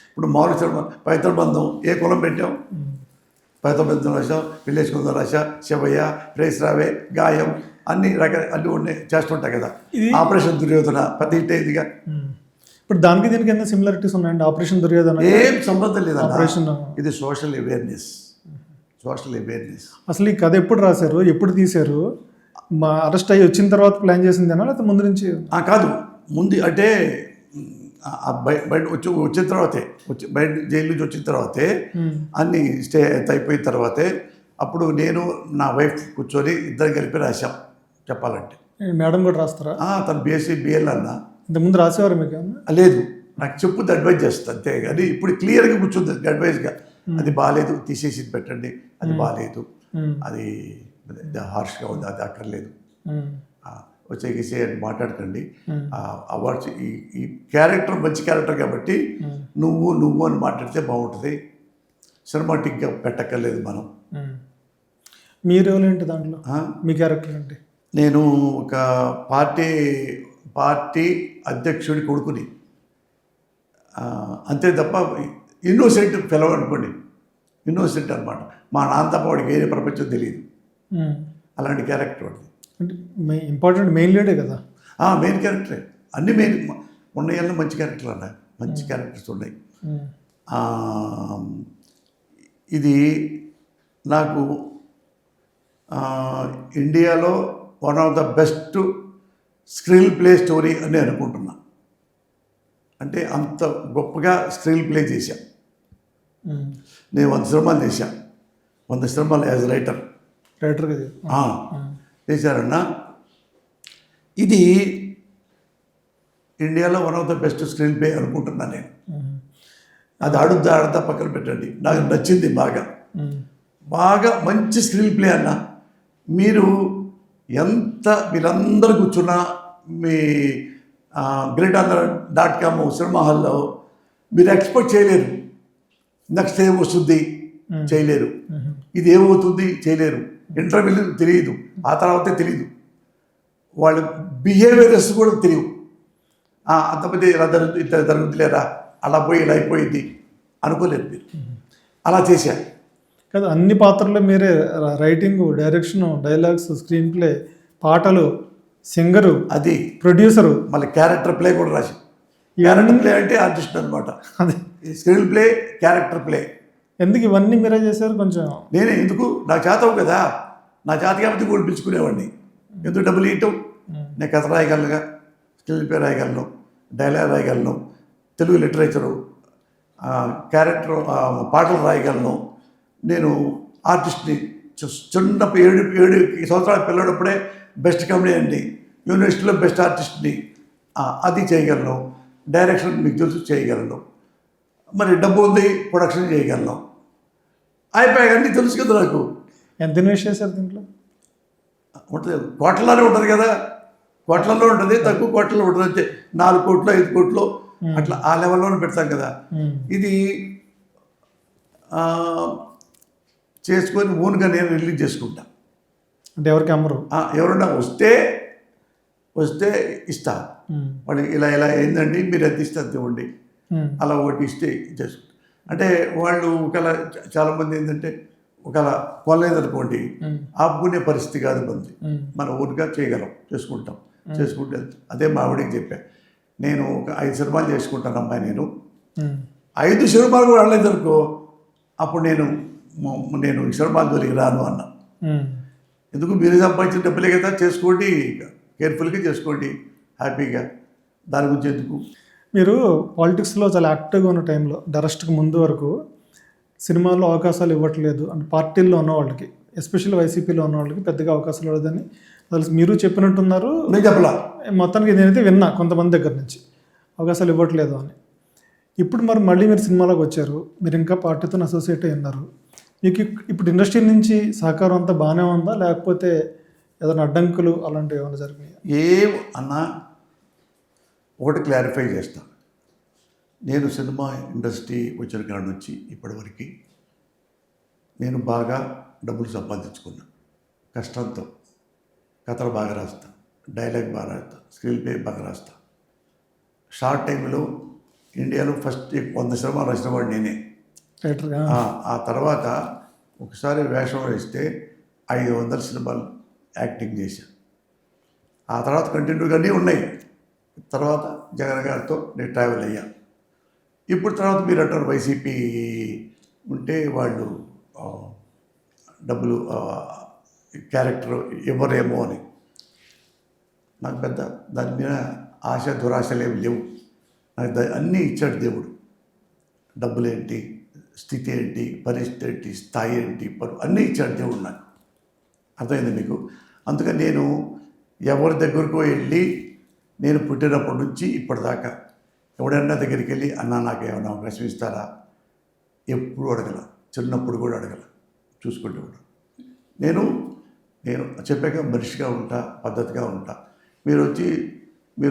ఇప్పుడు మామూలు పైతల బంధం ఏ కులం పెట్టాం? పైతల బంధం రాశా, విలేజ్ కుందం రాశా, శివయ్య, ప్రేస్ రావే, గాయం అన్ని రకాల అన్నీ ఉన్నాయి చేస్తుంటాయి కదా. ఆపరేషన్ దుర్యోధన పెద్ద హిట్ అయిందిగా. ఇప్పుడు దానికి దీనికి ఎంత సిమిలారిటీస్ ఉన్నాయండి? ఆపరేషన్ దుర్యోధన ఏం సంబంధం లేదన్న. ఆపరేషన్ ఇది సోషల్ అవేర్నెస్. అసలు ఈ కథ ఎప్పుడు రాశారు, ఎప్పుడు తీశారు? మా అరెస్ట్ అయ్యి వచ్చిన తర్వాత ప్లాన్ చేసిందేనా లేకపోతే ముందు నుంచి? కాదు, ముందు అంటే బయట వచ్చిన తర్వాతే, బయట జైలు నుంచి వచ్చిన తర్వాతే అన్ని స్టే అయిపోయిన తర్వాతే అప్పుడు నేను నా వైఫ్ కూర్చొని ఇద్దరు కలిపి రాశాం చెప్పాలంటే. మేడం కూడా రాస్తారా? తను బీఎస్సీ బిఎల్ అన్న. ఇంతకుముందు రాసేవారు మీకు? లేదు, నాకు చెప్పుద్ది అడ్వైజ్ చేస్తుంది అంతే. కానీ ఇప్పుడు క్లియర్గా కూర్చుంది అడ్వైజ్గా. అది బాగాలేదు, తీసేసి పెట్టండి, అది బాగాలేదు, అది హార్ష్గా ఉంది, అది అక్కర్లేదు, వచ్చేసి అని మాట్లాడకండి. అవార్డ్స్ ఈ క్యారెక్టర్ మంచి క్యారెక్టర్ కాబట్టి నువ్వు అని మాట్లాడితే బాగుంటుంది, సినిమాటిక్గా పెట్టక్కర్లేదు మనం. మీ రోల్ ఏంటి దాంట్లో? మీ క్యారెక్టర్ ఏంటి? నేను ఒక పార్టీ అధ్యక్షుడి కొడుకుని, అంతే తప్ప ఇన్నోసెంట్ ఫెలో అనుకోండి, ఇన్నోసెంట్ అనమాట. మా నాన్న తప్ప వాడికి ఏ ప్రపంచం తెలియదు, అలాంటి క్యారెక్టర్ వాడిది. అంటే ఇంపార్టెంట్ మెయిన్ లీడే కదా? మెయిన్ క్యారెక్టరే. అన్ని మెయిన్ ఉన్నాయన్న మంచి క్యారెక్టర్లు అన్న, మంచి క్యారెక్టర్స్ ఉన్నాయి. ఇది నాకు ఇండియాలో one of the best screen play story అని అనుకుంటున్నా. అంటే అంత గొప్పగా స్క్రీన్ ప్లే చేశా. నేను 100 సినిమాలు చేశా, 100 సినిమాలు యాజ్ రైటర్గా చేశారన్నా. ఇది ఇండియాలో one of the best screen play అనుకుంటున్నా నేను. అది ఆడుద్దా పక్కన పెట్టండి, నాకు నచ్చింది బాగా మంచి స్క్రీన్ ప్లే అన్న. మీరు వీళ్ళందరూ కూర్చున్నా మీ greatanandra.com సినిమా హాల్లో మీరు ఎక్స్పెక్ట్ చేయలేరు. నెక్స్ట్ ఏం వస్తుంది చేయలేరు, ఇది ఏమవుతుంది చేయలేరు, ఇంటర్వ్యూలు తెలియదు, ఆ తర్వాతే తెలియదు, వాళ్ళ బిహేవియర్స్ కూడా తెలియవు. అంతమంది ఇలా జరుగుతులేరా, అలా పోయి ఇలా అయిపోయింది అనుకోలేదు మీరు. అలా చేశారు కదా. అన్ని పాత్రలు మీరే, writing, direction, dialogues, screen play, పాటలు, సింగరు, అది ప్రొడ్యూసరు, మళ్ళీ క్యారెక్టర్ ప్లే కూడా రాసి. క్యారెక్టర్ ప్లే అంటే ఆర్టిస్ట్ అనమాట. అది స్క్రీన్ ప్లే, క్యారెక్టర్ ప్లే. ఎందుకు ఇవన్నీ మీరే చేశారు? కొంచెం నేనే ఎందుకు, నాకు చేతవు కదా, నా చేత కాబట్టి కూడా పిలుచుకునేవాడిని. ఎందుకు డబ్బులు ఇవ్వటం? నేను కథ రాయగలనుగా, స్క్రీన్ ప్లే రాయగలను, డైలాగ్ రాయగలను, తెలుగు లిటరేచరు, క్యారెక్టర్ పాటలు రాయగలను. నేను ఆర్టిస్ట్ని. చిన్నప్పుడు 7 సంవత్సరాల పిల్లడప్పుడే బెస్ట్ కామెడీ అండి, యూనివర్సిటీలో బెస్ట్ ఆర్టిస్ట్ని, అది చేయగలను. డైరెక్షన్ మీకు తెలుసు చేయగలను, మరి డబ్బు ఉంది ప్రొడక్షన్ చేయగలను. అయిపోయాయి అన్నీ తెలుసు కదా నాకు. ఎంత ఇన్వెస్ట్ చేశారు దీంట్లో? ఉంటుంది, కోట్లలోనే ఉంటుంది కదా, కోట్లలో ఉంటుంది, తక్కువ కోట్లలో ఉంటుంది, అంతే. 4 కోట్లు 5 కోట్లు అట్లా ఆ లెవెల్లోనే పెడతాం కదా. ఇది చేసుకొని ఓన్గా నేను రిలీజ్ చేసుకుంటా. అంటే ఎవరికి అమ్మరు? ఎవరన్నా వస్తే ఇస్తా. వాళ్ళు ఇలా ఏందండి మీరు ఎంత ఇస్తే అంత ఇవ్వండి, అలా ఒకటి ఇస్తే చేసుకుంటా. అంటే వాళ్ళు ఒకవేళ చాలామంది ఏంటంటే ఒకవేళ కొనలేదనుకోండి ఆపుకునే పరిస్థితి కాదు మంది. మన ఓన్గా చేయగలం, చేసుకుంటే అదే మా ఆవిడకి చెప్పా. నేను ఒక 5 సినిమాలు చేసుకుంటాను అమ్మాయి, నేను 5 సినిమాలు కూడా అనలేదనుకో అప్పుడు నేను ఈ సినిమాలు జోలికి రాను అన్నా. ఎందుకు, మీరు సంపాదించిన డబ్బులే కదా, చేసుకోండి, కేర్ఫుల్గా చేసుకోండి, హ్యాపీగా, దాని గురించి ఎందుకు. మీరు పాలిటిక్స్లో చాలా యాక్టివ్గా ఉన్న టైంలో, అరెస్ట్కి ముందు వరకు సినిమాల్లో అవకాశాలు ఇవ్వట్లేదు అంటే పార్టీల్లో ఉన్న వాళ్ళకి, ఎస్పెషల్లీ వైసీపీలో ఉన్న వాళ్ళకి పెద్దగా అవకాశాలు ఇవ్వదని అసలు మీరు చెప్పినట్టున్నారు. నేను చెప్పలా, మొత్తానికి నేనైతే విన్నా కొంతమంది దగ్గర నుంచి అవకాశాలు ఇవ్వట్లేదు అని. ఇప్పుడు మళ్ళీ మీరు సినిమాలోకి వచ్చారు, మీరు ఇంకా పార్టీతో అసోసియేట్ అయి ఉన్నారు. మీకు ఇప్పుడు ఇండస్ట్రీ నుంచి సహకారం అంతా బాగానే ఉందా, లేకపోతే ఏదైనా అడ్డంకులు అలాంటివి ఏమైనా జరిగినాయి? అన్నా ఒకటి క్లారిఫై చేస్తా, నేను సినిమా ఇండస్ట్రీ వచ్చిన కాడ నుంచి ఇప్పటివరకు నేను బాగా డబ్బులు సంపాదించుకున్నా కష్టంతో. కథలు బాగా రాస్తా, డైలాగ్ బాగా రాస్తా, స్క్రీన్ ప్లే బాగా రాస్తా. షార్ట్ టైంలో ఇండియాలో ఫస్ట్ 100 సినిమాలు రాసిన వాడు నేనే. రైటర్గా. ఆ తర్వాత ఒకసారి వేషం వేస్తే 500 సినిమాలు యాక్టింగ్ చేశాను. ఆ తర్వాత కంటిన్యూగానే ఉన్నాయి. తర్వాత జగన్ గారితో నేను ట్రావెల్ అయ్యా. ఇప్పుడు తర్వాత మీరు అంటారు వైసీపీ ఉంటే వాళ్ళు డబ్బులు క్యారెక్టర్ ఇవ్వరేమో అని. నాకు పెద్ద దాని మీద ఆశ దురాశలు ఏమి లేవు. నాకు అన్నీ ఇచ్చాడు దేవుడు. డబ్బులేంటి, స్థితి ఏంటి, పరిస్థితి ఏంటి, స్థాయి ఏంటి, అన్నీ ఇచ్చాడు దేవుడు నాకు. అర్థమైంది మీకు? అందుకని నేను ఎవరి దగ్గరకు వెళ్ళి నేను పుట్టినప్పటి నుంచి ఇప్పటిదాకా ఎవడన్నా దగ్గరికి వెళ్ళి అన్న నాకు ఏమైనా అవకాశం ఇస్తారా ఎప్పుడు అడగల. చిన్నప్పుడు కూడా అడగల. చూసుకుంటూ కూడా నేను చెప్పాక మనిషిగా ఉంటా, పద్ధతిగా ఉంటా. మీరు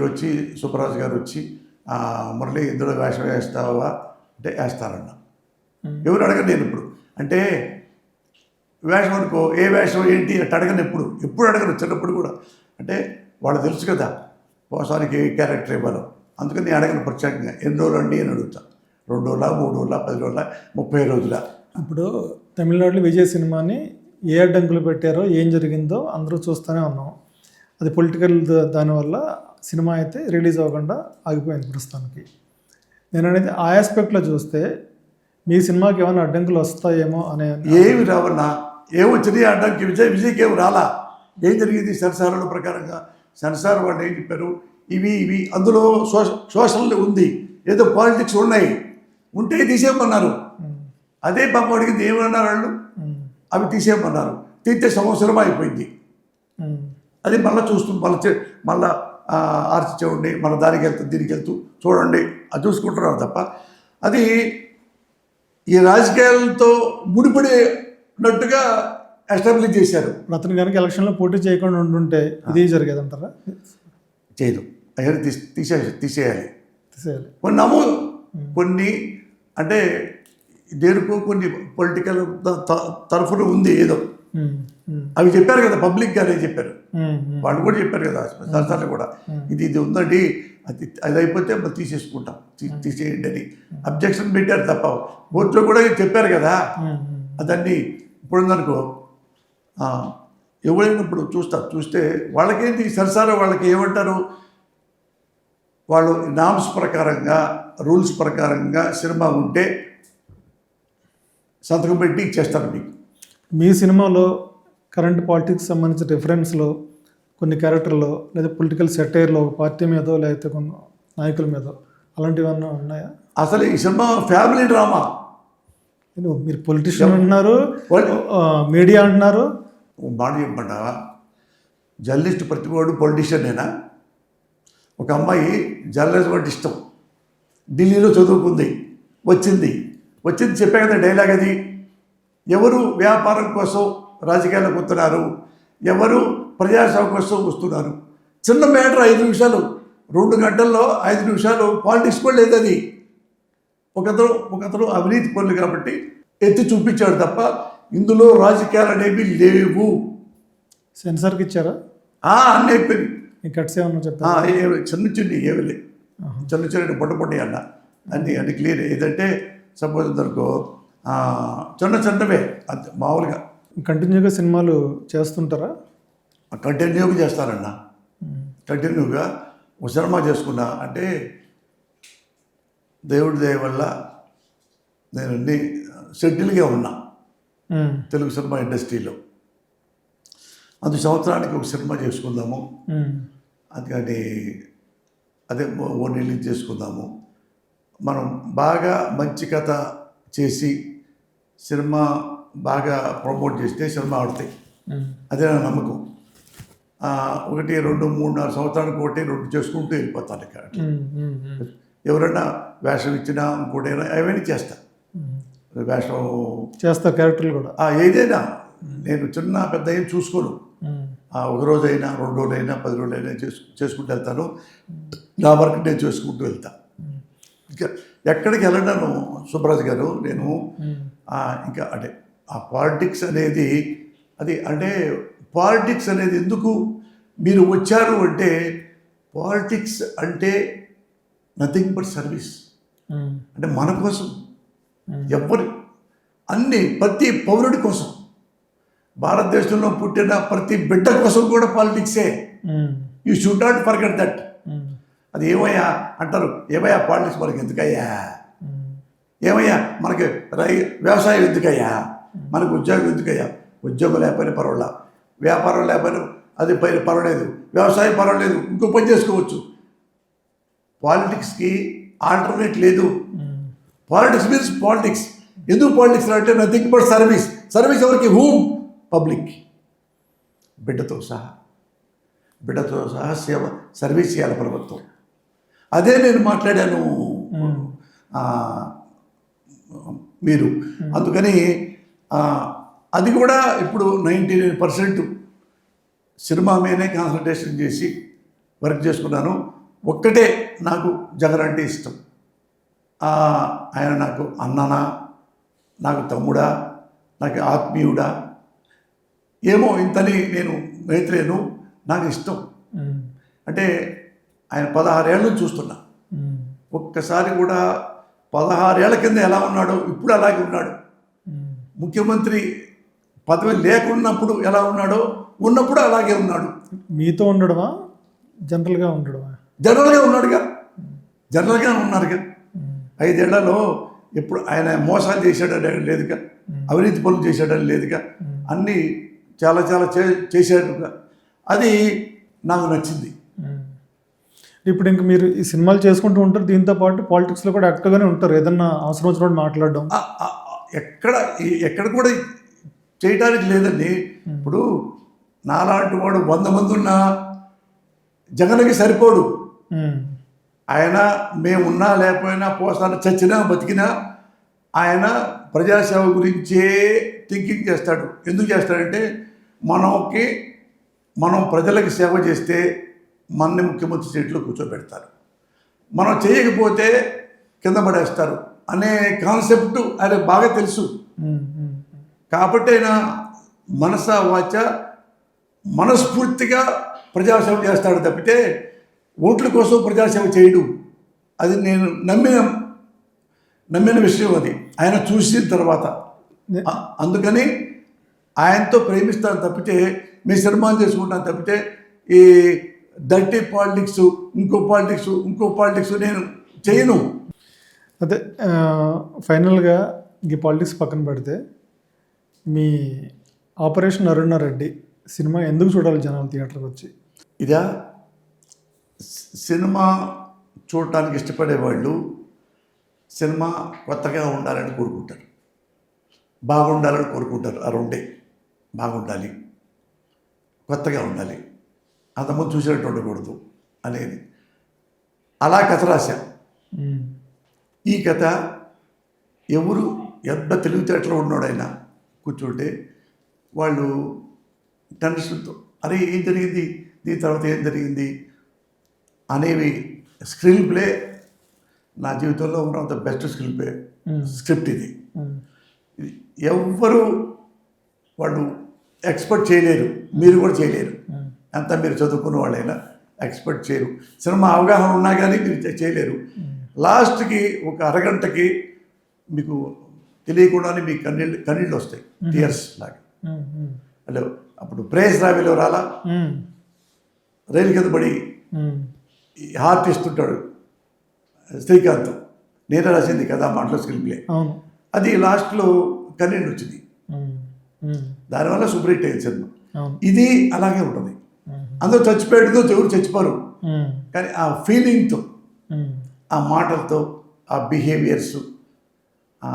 వచ్చి సుబ్బరాజు గారు వచ్చి మురళి ఇందులో వేషం వేస్తావా అంటే వేస్తారన్న. ఎవరు అడగను నేను ఇప్పుడు. అంటే వేషం అనుకో, ఏ వేషం ఏంటి అంటే అడగను. ఎప్పుడు అడగను. చిన్నప్పుడు కూడా అంటే వాళ్ళు తెలుసు కదా పోసానికి ఏ క్యారెక్టర్ ఇవ్వాలో. అందుకని నేను అడగను ప్రత్యేకంగా. ఎన్ని రోజులు అండి అని అడుగుతా. 2 రోజుల, 3 రోజుల, 10 రోజుల, 30 రోజుల. ఇప్పుడు తమిళనాడులో విజయ్ సినిమాని ఏ అడ్డంకులు పెట్టారో ఏం జరిగిందో అందరూ చూస్తూనే ఉన్నాం. అది పొలిటికల్ దానివల్ల సినిమా అయితే రిలీజ్ అవ్వకుండా ఆగిపోయింది ప్రస్తుతానికి. నేను అనేది ఆ ఆస్పెక్ట్లో చూస్తే మీ సినిమాకి ఏమైనా అడ్డంకులు వస్తాయేమో అనే. ఏమి రావన్నా, ఏమొచ్చినాయి అడ్డంకి? విజయ్కి ఏమి రాలా. ఏం జరిగింది? సెన్సార్ల ప్రకారంగా సెన్సార్ వాళ్ళు ఏం చెప్పారు, ఇవి అందులో సోషల్ ఉంది, ఏదో పాలిటిక్స్ ఉన్నాయి, ఉంటే తీసేయమన్నారు. అదే పాప అడిగింది, ఏమన్నారు వాళ్ళు? అవి తీసేయమన్నారు. తీస్తే సంవత్సరం అయిపోయింది. అది మళ్ళీ మళ్ళీ ఆర్చి చూడండి, మళ్ళీ దానికి వెళ్తూ దీనికి వెళ్తూ చూడండి, అది చూసుకుంటున్నారు తప్ప అది ఈ రాజకీయాలతో ముడిపడినట్టుగా ఎస్టాబ్లిష్ చేశారు. అతను కనుక ఎలక్షన్లో పోటీ చేయకుండా ఉండుంటే ఇది జరిగేదంటారా? చేయదు. అవన్నీ తీసేయాలి. తీసేయాలి. కొన్ని అంటే దేనికో కొన్ని పొలిటికల్ తరఫున ఉంది ఏదో. అవి చెప్పారు కదా, పబ్లిక్గానే చెప్పారు. వాళ్ళు కూడా చెప్పారు కదా సంస్థలు కూడా, ఇది ఉందండి, అది అయిపోతే మనం తీసేసుకుంటాం, తీసేయండి అని అబ్జెక్షన్ పెట్టారు తప్ప కోర్టులో కూడా చెప్పారు కదా. అదన్నీ ఇప్పుడుందనుకో ఎవరైనా ఇప్పుడు చూస్తే వాళ్ళకేంటి సెన్సార్, వాళ్ళకి ఏమంటారు, వాళ్ళు నామ్స్ ప్రకారంగా రూల్స్ ప్రకారంగా సినిమా ఉంటే సంతకం పెట్టి ఇచ్చేస్తారు మీకు. మీ సినిమాలో కరెంట్ పాలిటిక్స్ సంబంధించిన రిఫరెన్స్లో కొన్ని క్యారెక్టర్లో లేదా పొలిటికల్ సెటైర్లో ఒక పార్టీ మీదో లేకపోతే కొన్ని నాయకుల మీదో అలాంటివన్నీ ఉన్నాయా? అసలు ఈ సినిమా ఫ్యామిలీ డ్రామా. మీరు పొలిటీషియన్ అంటున్నారు, మీడియా అంటున్నారు. మాట చెప్పమంటావా? జర్నలిస్ట్ ప్రతివాడు పొలిటీషియనేనా? ఒక అమ్మాయి జర్నలిజం అంటే ఇష్టం, ఢిల్లీలో చదువుకుంది, వచ్చింది చెప్పే కదా డైలాగ్ అది. ఎవరు వ్యాపారం కోసం రాజకీయాలకు వస్తున్నారు, ఎవరు ప్రజాసేవ కోసం వస్తున్నారు. చిన్న మ్యాటర్ 5 నిమిషాలు, 2 గంటల్లో 5 నిమిషాలు పాలిటిక్స్ కూడా లేదు. అది ఒకతను అవినీతి పనులు కాబట్టి ఎత్తి చూపించాడు తప్ప ఇందులో రాజకీయాలు అనేవి లేవు. సెన్సార్కి ఇచ్చారా? అన్నీ అయిపోయింది. కట్స్ ఏమన్నా చెప్పారు? చిన్న ఏమి చిన్న పొట్ట అన్న అన్నీ క్లియర్. ఏదంటే సపోజ్ అందరికో చిన్నవే అంతే. మామూలుగా కంటిన్యూగా సినిమాలు చేస్తుంటారా? కంటిన్యూగా చేస్తారన్న. కంటిన్యూగా ఒక సినిమా చేసుకున్నా అంటే దేవుడి దయ వల్ల నేను అన్ని సెటిల్గా ఉన్నా తెలుగు సినిమా ఇండస్ట్రీలో. సంవత్సరానికి ఒక సినిమా చేసుకుందాము, అందుకని అదే ఓన్ రిలీజ్ చేసుకుందాము. మనం బాగా మంచి కథ చేసి సినిమా బాగా ప్రమోట్ చేస్తే సినిమా ఆడుతాయి. అదే నా నమ్మకం. 1, 2, 3, 4 సంవత్సరానికి 1, 2 చేసుకుంటూ వెళ్ళిపోతాను. ఇక్కడ ఎవరైనా వేషం ఇచ్చినా ఇంకోటైనా అవన్నీ చేస్తా. వేషం చేస్తా, క్యారెక్టర్లు కూడా ఏదైనా నేను చిన్న పెద్ద ఏం చూసుకోను. 1 రోజైనా 2 రోజులైనా 10 రోజులైనా చేసుకుంటూ వెళ్తాను. నా వర్క్ నేను చేసుకుంటూ వెళ్తాను. ఇంకా ఎక్కడికి వెళ్ళడాను సుబ్బరాజు గారు నేను ఇంకా అంటే ఆ పాలిటిక్స్ అనేది అది అంటే పాలిటిక్స్ అనేది ఎందుకు మీరు వచ్చారు అంటే పాలిటిక్స్ అంటే నథింగ్ బట్ సర్వీస్. అంటే మన కోసం ఎవరు అన్ని ప్రతి పౌరుడి కోసం భారతదేశంలో పుట్టిన ప్రతి బిడ్డ కోసం కూడా పాలిటిక్సే. You should not forget that. అది ఏమయ్యా అంటారు, ఏమయ్యా పాలిటిక్స్ మనకి ఎందుకయ్యా, ఏమయ్యా మనకి వ్యవసాయం ఎందుకయ్యా, మనకు ఉద్యోగం ఎందుకయ్యా. ఉద్యోగం లేకపోయినా పర్వాలా, వ్యాపారం లేకపోయినా అది పర్వాలేదు, వ్యవసాయం పర్వాలేదు, ఇంకో పని చేసుకోవచ్చు. పాలిటిక్స్కి ఆల్టర్నేట్ లేదు. Politics means politics. ఎందుకు పాలిటిక్స్ అంటే నథింగ్ బట్ సర్వీస్. సర్వీస్ ఎవరికి? హూమ్? పబ్లిక్. బిడ్డతో సహా సేవ సర్వీస్ చేయాలి ప్రభుత్వం. అదే నేను మాట్లాడాను మీరు. అందుకని అది కూడా ఇప్పుడు 99% సినిమా మీదనే కాన్సన్ట్రేషన్ చేసి వర్క్ చేసుకున్నాను. ఒక్కటే నాకు జగన్ అంటే ఇష్టం. ఆయన నాకు అన్ననా, నాకు తమ్ముడా, నాకు ఆత్మీయుడా, ఏమో ఇంతని నేను మైత్రేను, నాకు ఇష్టం. అంటే ఆయన 16 ఏళ్ళ నుంచి చూస్తున్నా. ఒక్కసారి కూడా 16 ఏళ్ల కింద ఎలా ఉన్నాడో ఇప్పుడు అలాగే ఉన్నాడు. ముఖ్యమంత్రి పదవి లేకున్నప్పుడు ఎలా ఉన్నాడో ఉన్నప్పుడు అలాగే ఉన్నాడు. మీతో ఉండడమా, జనరల్గా ఉండడమా? జనరల్గా ఉన్నాడుగా, జనరల్గా ఉన్నారుగా. 5 ఏళ్లలో ఎప్పుడు ఆయన మోసాలు చేశాడని లేదుగా, అవినీతి పనులు చేశాడని లేదుగా, అన్నీ చాలా చాలా చేశాడుగా. అది నాకు నచ్చింది. ఇప్పుడు ఇంక మీరు ఈ సినిమాలు చేసుకుంటూ ఉంటారు, దీంతో పాటు పాలిటిక్స్లో కూడా యాక్టివ్గానే ఉంటారు. ఏదన్నా అవసరం వచ్చినప్పుడు మాట్లాడడం ఎక్కడ కూడా చేయడానికి లేదండి. ఇప్పుడు నాలాంటి వాడు 100 మంది ఉన్నా జగన్కి సరిపోడు. ఆయన మేమున్నా లేకపోయినా, పోసాన చచ్చినా బతికినా ఆయన ప్రజాసేవ గురించే థింకింగ్ చేస్తాడు. ఎందుకు చేస్తాడంటే మనం ప్రజలకు సేవ చేస్తే మనని ముఖ్యమంత్రి సీట్లో కూర్చోబెడతారు, మనం చేయకపోతే కింద పడేస్తారు అనే కాన్సెప్ట్ ఆయన బాగా తెలుసు. కాబట్టి ఆయన వాచ మనస్ఫూర్తిగా ప్రజాసేవ చేస్తాడు తప్పితే ఓట్ల కోసం ప్రజాసేవ చేయడు. అది నేను నమ్మిన విషయం. అది ఆయన చూసిన తర్వాత. అందుకని ఆయనతో ప్రేమిస్తాను తప్పితే, మీ సినిమాలు చేసుకుంటాను తప్పితే ఈ డర్టీ పాలిటిక్స్, ఇంకో పాలిటిక్స్ నేను చేయను. అదే ఫైనల్గా ఈ పాలిటిక్స్ పక్కన పెడితే మీ ఆపరేషన్ అరుణారెడ్డి సినిమా ఎందుకు చూడాలి జనాలు థియేటర్కి వచ్చి? ఇదా సినిమా చూడటానికి ఇష్టపడేవాళ్ళు సినిమా కొత్తగా ఉండాలని కోరుకుంటారు, బాగుండాలని కోరుకుంటారు. ఆ రెండే, బాగుండాలి, కొత్తగా ఉండాలి, అంతకుముందు చూసినట్టు ఉండకూడదు అనేది. అలా కథ రాశా. ఈ కథ ఎవరు ఎంత తెలివితేటలో ఉన్నాడైనా కూర్చుంటే వాళ్ళు టెన్షన్తో అరే ఏం జరిగింది, దీని తర్వాత ఏం జరిగింది అనేవి. స్క్రీన్ ప్లే నా జీవితంలో ఉన్న ద బెస్ట్ స్క్రిప్ట్ ఇది. ఎవ్వరు వాళ్ళు ఎక్స్పెక్ట్ చేయలేరు, మీరు కూడా చేయలేరు. అంతా మీరు చదువుకున్న వాళ్ళైనా ఎక్స్పెక్ట్ చేయరు. సినిమా అవగాహన ఉన్నా కానీ మీరు చేయలేరు. లాస్ట్కి ఒక అరగంటకి మీకు తెలియకుండానే మీ కన్నీళ్ళు వస్తాయి, టీయర్స్ లాగా. అంటే అప్పుడు ప్రేస్ రావిలో రాలా, రైలు కింద పడి హార్ట్ ఇస్తుంటాడు శ్రీకాంత్, నేనే రాసింది కదా మాటలో స్క్రీన్ ప్లే. అది లాస్ట్లో కన్నీళ్ళు వచ్చింది, దానివల్ల సూపర్ హిట్ అయింది సినిమా. ఇది అలాగే ఉంటుంది. అందరూ చచ్చిపోయాడుతో ఎవరు చచ్చిపోరు, కానీ ఆ ఫీలింగ్తో, ఆ మాటలతో, ఆ బిహేవియర్స్,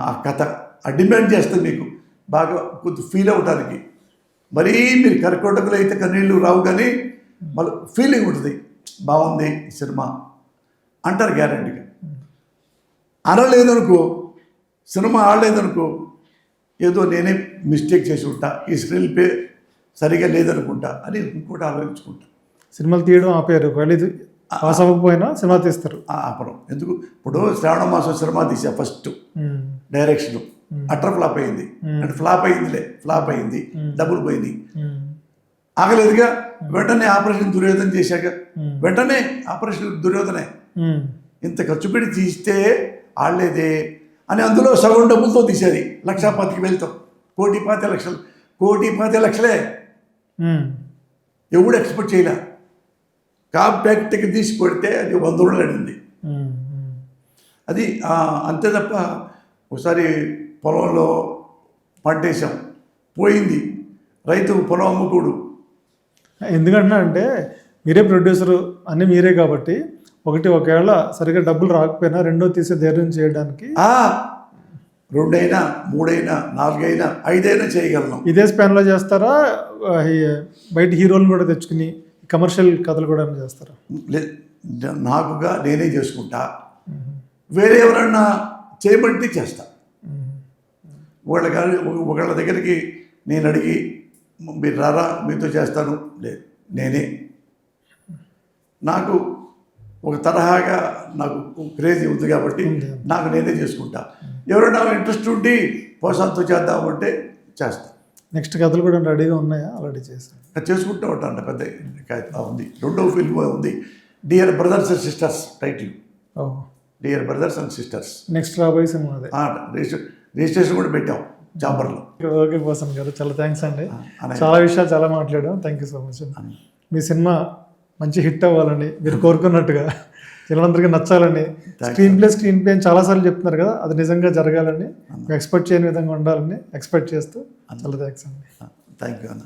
ఆ కథ ఆ డిమాండ్ చేస్తే మీకు బాగా కొంచెం ఫీల్ అవడానికి. మరీ మీరు కరకోటకులు అయితే కన్నీళ్ళు రావు, కానీ మళ్ళీ ఫీలింగ్ ఉంటుంది, బాగుంది ఈ సినిమా అంటారు గ్యారంటీగా. అనలేదనుకో, సినిమా ఆడలేదనుకో, ఏదో నేనే మిస్టేక్ చేసి ఉంటా, ఈ స్క్రీన్ ప్లే సరిగా లేదనుకుంటా అని ఇంకోటి ఆలోచించుకుంటా. సినిమాలు తీయడం ఆపారు, ఒకవేళ ఇది పాస్ అవ్వకపోయినా సినిమా తీస్తారు. అప్పుడు ఎందుకు ఇప్పుడు శ్రావణ మాసం సినిమా తీసా ఫస్ట్ డైరెక్షన్ అట్టర్ ఫ్లాప్ అయింది, అంటే ఫ్లాప్ అయింది, డబ్బులు పోయింది, ఆగలేదుగా. వెంటనే ఆపరేషన్ దుర్యోధన చేశాక వెంటనే ఆపరేషన్ దుర్యోధనే ఇంత ఖర్చు పెట్టి తీస్తే ఆడలేదే అని అందులో సగం డబ్బులతో తీసేది 1,25,000 1,25,00,000 ఎవడు ఎక్స్పెక్ట్ చేయలే. కాంపాక్ట్గా తీసి పెడితే అది 100 రోజులు అడింది. అది అంతే తప్ప ఒకసారి పొలంలో పంటేసాం, పోయింది, రైతు పొలం అమ్ముకోడు. ఎందుకంటున్నా అంటే మీరే ప్రొడ్యూసరు అన్నీ మీరే కాబట్టి ఒకవేళ సరిగ్గా డబ్బులు రాకపోయినా రెండో తీసే ధైర్యం చేయడానికి 2 అయినా 3 అయినా 4 అయినా 5 అయినా చేయగలను. ఇదే స్పాన్లో చేస్తారా? బయట హీరోలను కూడా తెచ్చుకుని కమర్షియల్ కథలు కూడా చేస్తారా? నాకుగా నేనే చేసుకుంటా, వేరే ఎవరన్నా చేయబట్టి చేస్తా. ఒకళ్ళ దగ్గరికి నేను అడిగి మీరు రారా మీతో చేస్తాను, లేదు, నేనే. నాకు ఒక తరహాగా నాకు క్రేజీ ఉంది కాబట్టి నాకు నేనే చేసుకుంటా. ఎవరైనా ఇంట్రెస్ట్ ఉండి పోసాంతో చేద్దామంటే చేస్తా. నెక్స్ట్ కథలు కూడా రెడీగా ఉన్నాయా? ఆల్రెడీ చేశాను, చేసుకుంటూ ఉంటాను. పెద్ద ఉంది, 2వ ఫిల్మ్ ఉంది, dear brothers and sisters title. Dear brothers and sisters next రాబోయే సినిమా అదే. రిజిస్ట్రేషన్ కూడా పెట్టాం చాంబర్లో. ఓకే పోసన్ గారు, చాలా థ్యాంక్స్ అండి. చాలా విషయాలు చాలా మాట్లాడాం. Thank you so much. Me cinema మంచి హిట్ అవ్వాలని మీరు కోరుకున్నట్టుగా జనాలందరికీ నచ్చాలని, స్క్రీన్ ప్లే అని చాలాసార్లు చెప్తున్నారు కదా, అది నిజంగా జరగాలని, ఎక్స్పెక్ట్ చేయని విధంగా ఉండాలని ఎక్స్పెక్ట్ చేస్తూ చాలా థ్యాంక్స్ అండి. థ్యాంక్ యూ అన్న.